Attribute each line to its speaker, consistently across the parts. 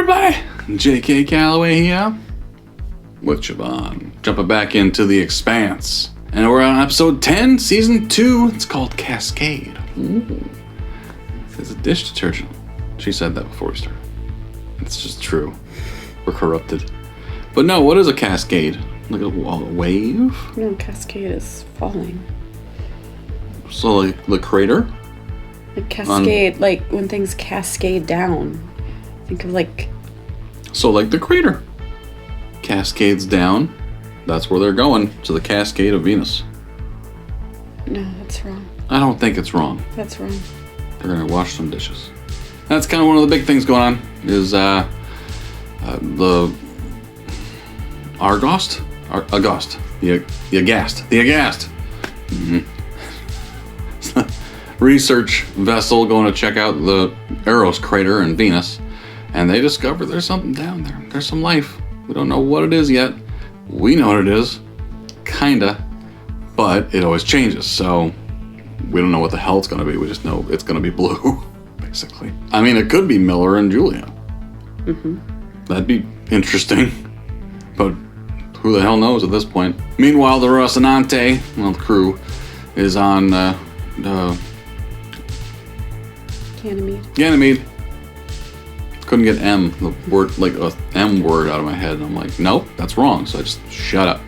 Speaker 1: everybody! J.K. Calloway here with Siobhan. Jumping back into the Expanse. And we're on episode 10, season 2. It's called Cascade. Ooh. It's a dish detergent. She said that before we started. It's just true. We're corrupted. But no, what is a cascade? Like a wave?
Speaker 2: No, cascade is falling.
Speaker 1: So like the crater?
Speaker 2: Like cascade, like when things cascade down. Think of like...
Speaker 1: So like the crater. Cascades down. That's where they're going. To the Cascade of Venus.
Speaker 2: No, that's wrong.
Speaker 1: I don't think it's wrong.
Speaker 2: That's wrong.
Speaker 1: They're gonna wash some dishes. That's kind of one of the big things going on. Is the Argost? August. The Agast. The Agast. Mm-hmm. Research vessel going to check out the Eros crater in Venus, and they discover there's something down there. There's some life. We don't know what it is yet. We know what it is, kinda, but it always changes. So we don't know what the hell it's going to be. We just know it's going to be blue, basically. I mean, it could be Miller and Julia.
Speaker 2: Mm-hmm.
Speaker 1: That'd be interesting, but who the hell knows at this point? Meanwhile, the Rocinante, well, the crew, is on Ganymede. Couldn't get the word, like a M word out of my head. And I'm like, nope, that's wrong. So I just shut up.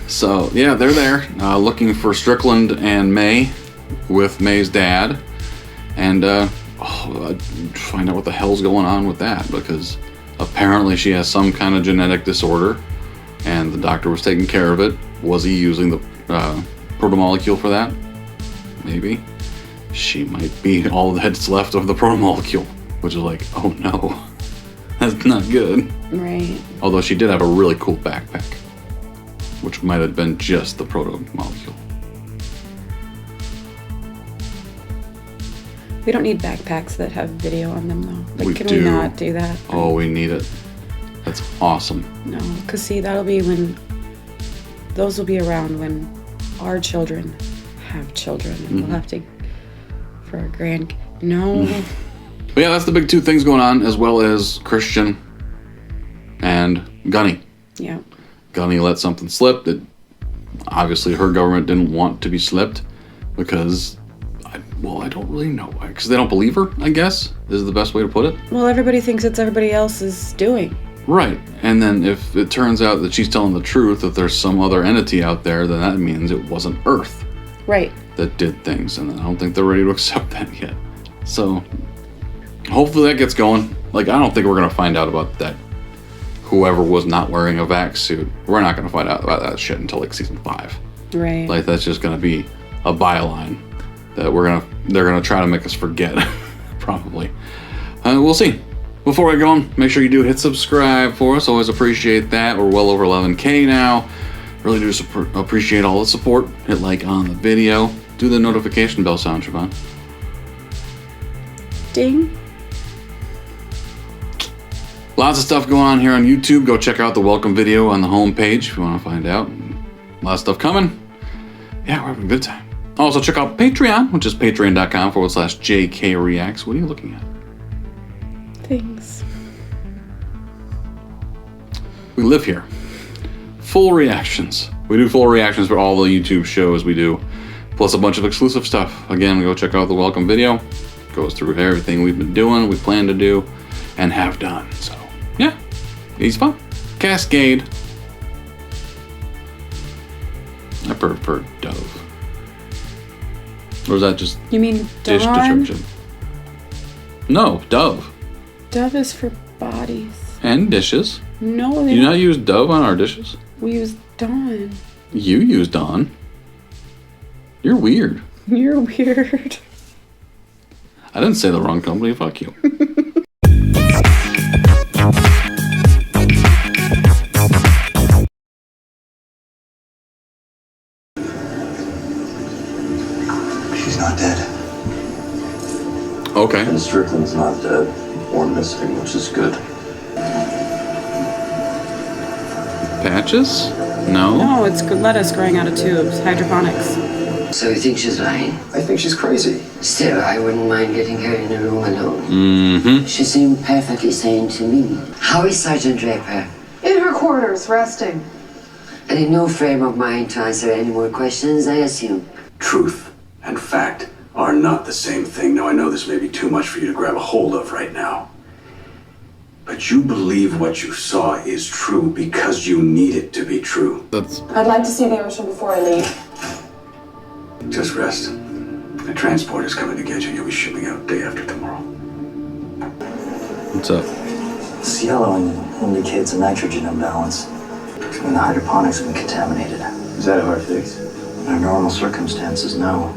Speaker 1: So yeah, they're there looking for Strickland and May with May's dad. And find out what the hell's going on with that, because apparently she has some kind of genetic disorder and the doctor was taking care of it. Was he using the protomolecule for that? Maybe. She might be all that's left of the protomolecule, which is like, oh no, that's not good.
Speaker 2: Right.
Speaker 1: Although she did have a really cool backpack, which might have been just the protomolecule.
Speaker 2: We don't need backpacks that have video on them, though. Like, can
Speaker 1: we
Speaker 2: not do that?
Speaker 1: Oh, we need it. That's awesome.
Speaker 2: No, because see, that'll be when... Those will be around when our children have children. And we'll have to... For our No.
Speaker 1: But yeah, that's the big two things going on, as well as Christian and Gunny.
Speaker 2: Yeah. Gunny
Speaker 1: let something slip that obviously her government didn't want to be slipped because... I don't really know why. Because they don't believe her, I guess, is the best way to put it.
Speaker 2: Well, everybody thinks it's everybody else's doing.
Speaker 1: Right. And then if it turns out that she's telling the truth, that there's some other entity out there, then that means it wasn't Earth.
Speaker 2: Right.
Speaker 1: That did things. And I don't think they're ready to accept that yet. So hopefully that gets going. Like, I don't think we're going to find out about that. Whoever was not wearing a vac suit, we're not going to find out about that shit until like season 5.
Speaker 2: Right.
Speaker 1: Like, that's just going to be a byline that they're gonna try to make us forget, probably. We'll see. Before we go on, make sure you do hit subscribe for us. Always appreciate that. We're well over 11K now. Really do appreciate all the support. Hit like on the video. Do the notification bell sound, Siobhan.
Speaker 2: Ding.
Speaker 1: Lots of stuff going on here on YouTube. Go check out the welcome video on the home page if you want to find out. A lot of stuff coming. Yeah, we're having a good time. Also, check out Patreon, which is patreon.com/JKReacts. What are you looking at?
Speaker 2: Things.
Speaker 1: We live here. Full reactions. We do full reactions for all the YouTube shows we do, plus a bunch of exclusive stuff. Again, go check out the welcome video. It goes through everything we've been doing, we plan to do, and have done. So, yeah, it's fun. Cascade. I prefer Dove. Or is that just
Speaker 2: you mean
Speaker 1: dish detergent? No, Dove.
Speaker 2: Dove is for bodies.
Speaker 1: And dishes.
Speaker 2: No,
Speaker 1: you not use Dove on our dishes?
Speaker 2: We use Dawn.
Speaker 1: You use Dawn. You're weird.
Speaker 2: You're weird.
Speaker 1: I didn't say the wrong company. Fuck you.
Speaker 3: Not dead.
Speaker 1: Okay.
Speaker 3: And Strickland's not dead or missing, which is good.
Speaker 1: Patches? No.
Speaker 2: No, it's lettuce growing out of tubes. Hydroponics.
Speaker 4: So you think she's lying?
Speaker 3: I think she's crazy.
Speaker 4: Still, I wouldn't mind getting her in a room alone.
Speaker 1: Mm-hmm.
Speaker 4: She seemed perfectly sane to me. How is Sergeant Draper?
Speaker 5: In her quarters, resting.
Speaker 4: And in no frame of mind to answer any more questions, I assume.
Speaker 6: Truth and fact are not the same thing. Now, I know this may be too much for you to grab a hold of right now. But you believe what you saw is true because you need it to be true.
Speaker 5: I'd like to see the ocean before I leave.
Speaker 6: Just rest. The transport is coming to get you. You'll be shipping out day after tomorrow.
Speaker 1: What's up?
Speaker 3: This yellow indicates a nitrogen imbalance. And the hydroponics have been contaminated. Is that a hard fix? Under normal circumstances, no.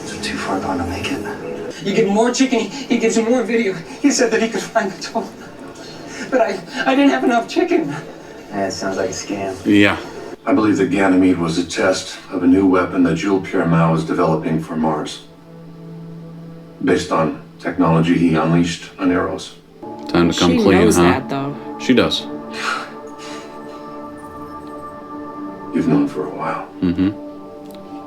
Speaker 3: So too far gone to make it.
Speaker 7: You give him more chicken, he gives you more video. He said that he could find the toll. But I didn't have enough chicken.
Speaker 3: That sounds like a scam.
Speaker 1: Yeah.
Speaker 6: I believe that Ganymede was a test of a new weapon that Jules Pierre Mao is developing for Mars. Based on technology he unleashed on Eros.
Speaker 1: Time to come
Speaker 2: She
Speaker 1: clean,
Speaker 2: knows
Speaker 1: huh?
Speaker 2: that, though.
Speaker 1: She does.
Speaker 6: You've known for a while.
Speaker 1: Mm-hmm.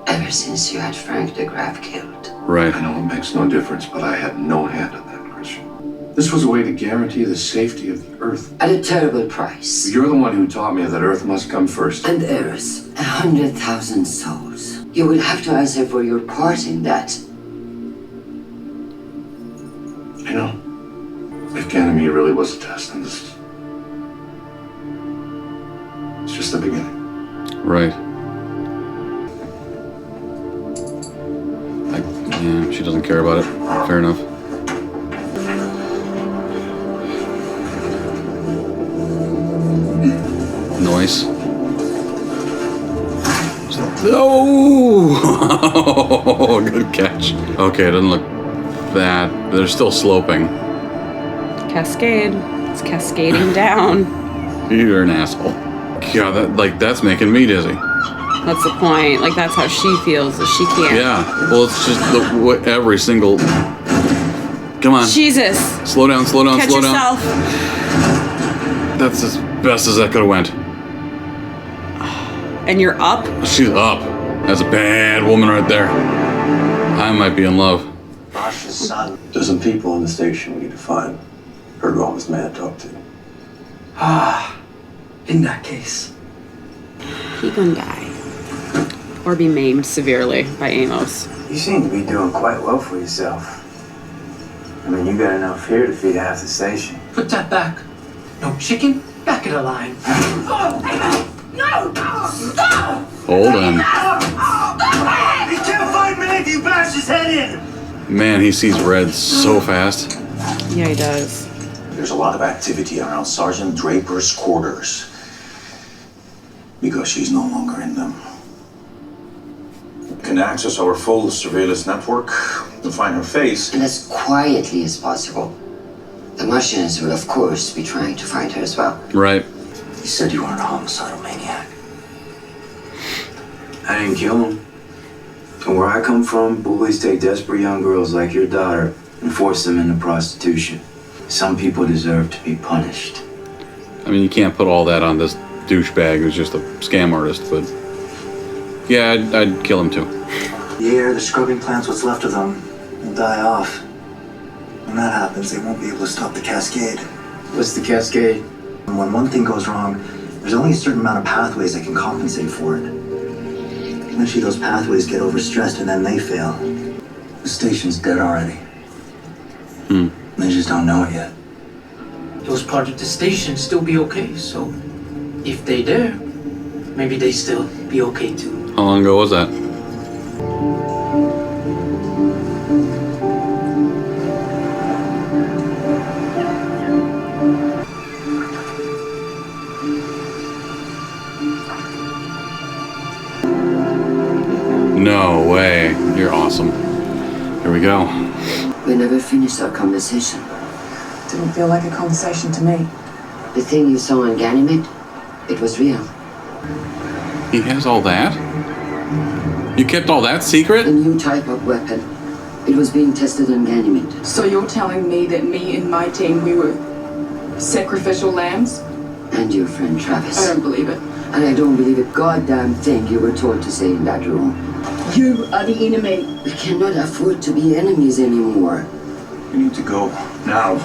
Speaker 4: Ever since you had Frank de Graaf killed.
Speaker 1: Right.
Speaker 6: I know it makes no difference, but I had no hand in that, Christian. This was a way to guarantee the safety of the Earth.
Speaker 4: At a terrible price.
Speaker 6: You're the one who taught me that Earth must come first.
Speaker 4: And Eros, 100,000 souls. You will have to answer for your part in that.
Speaker 6: You know, if Ganymede really was a test, then this... it's just the beginning.
Speaker 1: Right. Yeah, she doesn't care about it. Fair enough. Noise. Oh! Good catch. Okay, it doesn't look that. They're still sloping.
Speaker 2: Cascade. It's cascading down.
Speaker 1: You're an asshole. God, that's making me dizzy.
Speaker 2: That's the point. Like, that's how she feels. That she can't.
Speaker 1: Yeah. Well, it's just every single. Come on.
Speaker 2: Jesus.
Speaker 1: Slow down. Slow down.
Speaker 2: Catch
Speaker 1: slow
Speaker 2: yourself.
Speaker 1: down. That's as best as that could have went.
Speaker 2: And you're up?
Speaker 1: She's up. That's a bad woman right there. I might be in love.
Speaker 3: Bosch's son. There's some people in the station we need to find. Heard Ron was mad to talk to.
Speaker 7: In that case.
Speaker 2: He gonna die. Or be maimed severely by Amos.
Speaker 8: You seem to be doing quite well for yourself. I mean, you got enough here to feed half the station.
Speaker 7: Put that back. No chicken, back of the line.
Speaker 1: Hold him.
Speaker 8: He can't find me if you bash his head in!
Speaker 1: Man, he sees red so fast.
Speaker 2: Yeah, he does.
Speaker 3: There's a lot of activity around Sergeant Draper's quarters. Because she's no longer in them.
Speaker 6: Can access our full surveillance network to find her face.
Speaker 4: And as quietly as possible. The Martians will, of course, be trying to find her as well.
Speaker 1: Right.
Speaker 3: You said you weren't a homicidal maniac.
Speaker 8: I didn't kill him. And where I come from, bullies take desperate young girls like your daughter and force them into prostitution. Some people deserve to be punished.
Speaker 1: I mean, you can't put all that on this douchebag who's just a scam artist, but yeah, I'd kill him too.
Speaker 3: The air, the scrubbing plants, what's left of them, will die off. When that happens, they won't be able to stop the cascade.
Speaker 8: What's the Cascade?
Speaker 3: And when one thing goes wrong, there's only a certain amount of pathways that can compensate for it. Eventually those pathways get overstressed and then they fail. The station's dead already. They just don't know it yet.
Speaker 7: Those parts of the station still be okay, so if they there, maybe they still be okay too.
Speaker 1: How long ago was that? No way. You're awesome. Here we go.
Speaker 4: We never finished our conversation.
Speaker 5: Didn't feel like a conversation to me.
Speaker 4: The thing you saw on Ganymede, it was real.
Speaker 1: He has all that? You kept all that secret?
Speaker 4: A new type of weapon. It was being tested on Ganymede.
Speaker 5: So you're telling me that me and my team, we were sacrificial lambs?
Speaker 4: And your friend Travis.
Speaker 5: I don't believe it.
Speaker 4: And I don't believe a goddamn thing you were told to say in that room. You are the enemy. We cannot afford to be enemies anymore.
Speaker 3: You need to go now.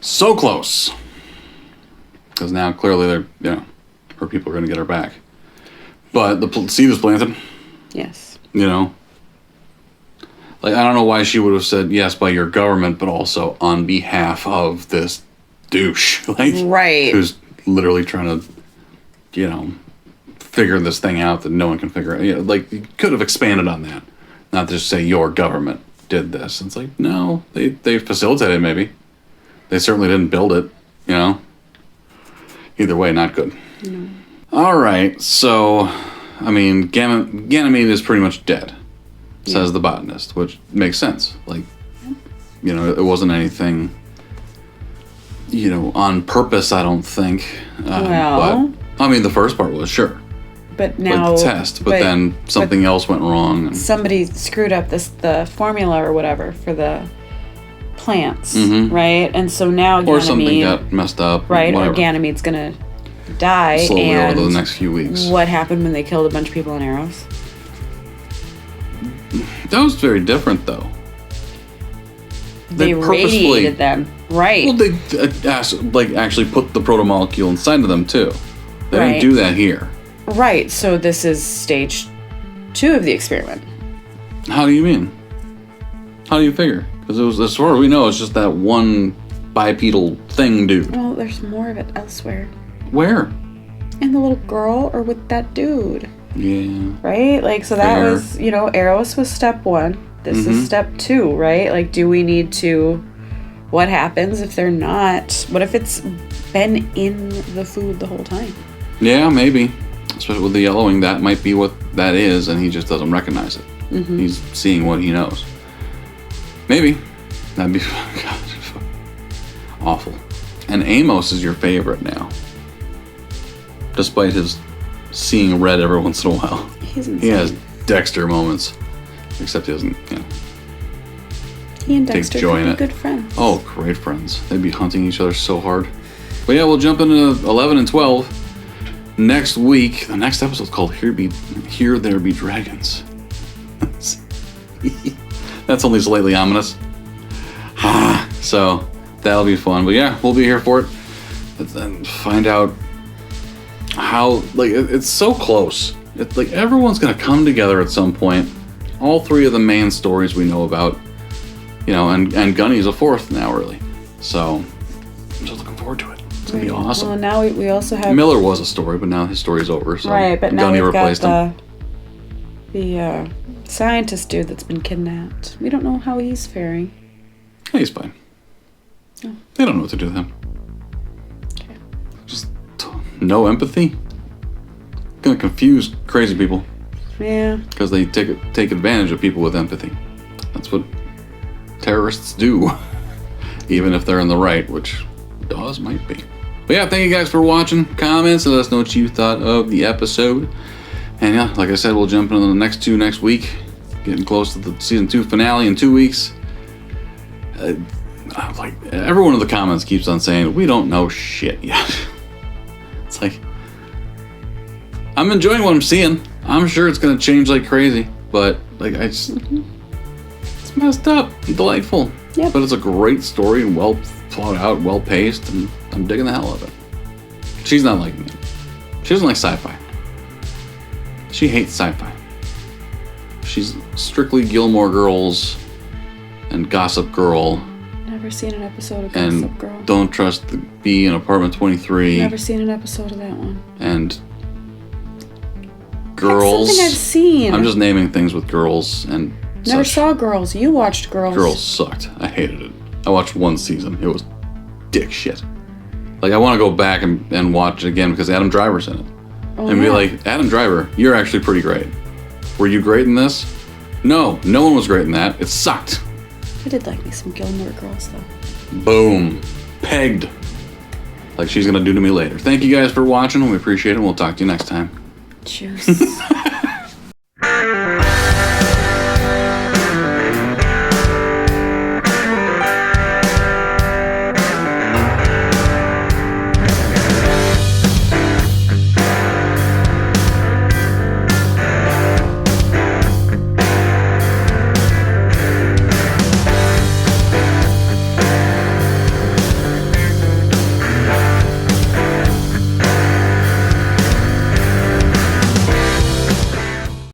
Speaker 1: So close. Because now clearly they're, her people are going to get her back. But the seed was planted.
Speaker 2: Yes.
Speaker 1: Like, I don't know why she would have said yes by your government, but also on behalf of this douche. Like,
Speaker 2: right.
Speaker 1: Who's literally trying to, figure this thing out that no one can figure out. Like, you could have expanded on that. Not just say your government did this. It's like, no, they facilitated maybe. They certainly didn't build it, Either way, not good.
Speaker 2: No.
Speaker 1: All right, so, Ganymede is pretty much dead, says the botanist, which makes sense. Like, it wasn't anything, on purpose, I don't think.
Speaker 2: Well.
Speaker 1: But, the first part was, sure.
Speaker 2: But now...
Speaker 1: Like the test, but then something else went wrong. And
Speaker 2: somebody screwed up the formula or whatever for the plants,
Speaker 1: Mm-hmm.
Speaker 2: right? And so now
Speaker 1: or something got messed up.
Speaker 2: Right,
Speaker 1: or
Speaker 2: or Ganymede's gonna die.
Speaker 1: Slowly
Speaker 2: and
Speaker 1: over the next few weeks.
Speaker 2: What happened when they killed a bunch of people in arrows?
Speaker 1: That was very different, though.
Speaker 2: They radiated them, right?
Speaker 1: Well, they actually put the protomolecule inside of them too. They
Speaker 2: Right.
Speaker 1: didn't do that here.
Speaker 2: Right. So this is stage 2 of the experiment.
Speaker 1: How do you mean? How do you figure? Because it was, as far as we know, it's just that one bipedal thing, dude.
Speaker 2: Well, there's more of it elsewhere.
Speaker 1: Where?
Speaker 2: And the little girl, or with that dude.
Speaker 1: Yeah.
Speaker 2: Right? Like, so that
Speaker 1: Fair.
Speaker 2: was, arrows was step 1. This
Speaker 1: Mm-hmm.
Speaker 2: is step 2, right? Like, do we need to... What happens if they're not... What if it's been in the food the whole time?
Speaker 1: Yeah, maybe. Especially with the yellowing, that might be what that is, and he just doesn't recognize it.
Speaker 2: Mm-hmm.
Speaker 1: He's seeing what he knows. Maybe. That'd be... God, awful. And Amos is your favorite now. Despite his seeing red every once in a while. He has Dexter moments. Except he doesn't,
Speaker 2: He and
Speaker 1: take
Speaker 2: Dexter
Speaker 1: joy
Speaker 2: could
Speaker 1: in
Speaker 2: be
Speaker 1: it.
Speaker 2: good friends.
Speaker 1: Oh, great friends. They'd be hunting each other so hard. But yeah, we'll jump into 11 and 12 next week. The next episode's called Here There Be Dragons. That's only slightly ominous. So that'll be fun. But yeah, we'll be here for it. And find out how, it's so close. It's like everyone's gonna come together at some point. All 3 of the main stories we know about, and Gunny's a 4th now, really. So I'm just looking forward to it. It's gonna be awesome.
Speaker 2: Well, now we also have...
Speaker 1: Miller was a story, but now his story's over. So
Speaker 2: Right, but now
Speaker 1: Gunny
Speaker 2: we've
Speaker 1: replaced
Speaker 2: got
Speaker 1: him.
Speaker 2: the scientist dude that's been kidnapped. We don't know how he's faring.
Speaker 1: Hey, he's fine.
Speaker 2: Oh.
Speaker 1: They don't know what to do with him.
Speaker 2: Okay.
Speaker 1: Just no empathy. Gonna confuse crazy people.
Speaker 2: Yeah.
Speaker 1: Because they take advantage of people with empathy. That's what terrorists do. Even if they're in the right, which Dawes might be. But yeah, thank you guys for watching. Comments, let us know what you thought of the episode. And yeah, like I said, we'll jump into the next 2 next week. Getting close to the season 2 finale in 2 weeks. Everyone in the comments keeps on saying, we don't know shit yet. It's like, I'm enjoying what I'm seeing. I'm sure it's gonna change like crazy, but it's messed up and delightful.
Speaker 2: Yep.
Speaker 1: But it's a great story and well thought out, well paced, and I'm digging the hell out of it. She's not liking it. She doesn't like sci-fi. She hates sci-fi. She's strictly Gilmore Girls and Gossip Girl.
Speaker 2: Never seen an episode of
Speaker 1: And
Speaker 2: Gossip Girl.
Speaker 1: Don't Trust the Bee in Apartment 23.
Speaker 2: Never seen an episode of that one.
Speaker 1: And Girls.
Speaker 2: That's something I've seen.
Speaker 1: I'm just naming things with girls and
Speaker 2: Never
Speaker 1: such.
Speaker 2: saw Girls. You watched Girls.
Speaker 1: Girls sucked. I hated it. I watched 1 season. It was dick shit. I want to go back and watch it again because Adam Driver's in it.
Speaker 2: Oh,
Speaker 1: And be
Speaker 2: yeah.
Speaker 1: like, Adam Driver, you're actually pretty great. Were you great in this? No one was great in that. It sucked.
Speaker 2: I did like me some Gilmore Girls, though.
Speaker 1: Boom. Pegged. Like she's going to do to me later. Thank you guys for watching. We appreciate it. We'll talk to you next time.
Speaker 2: Juice.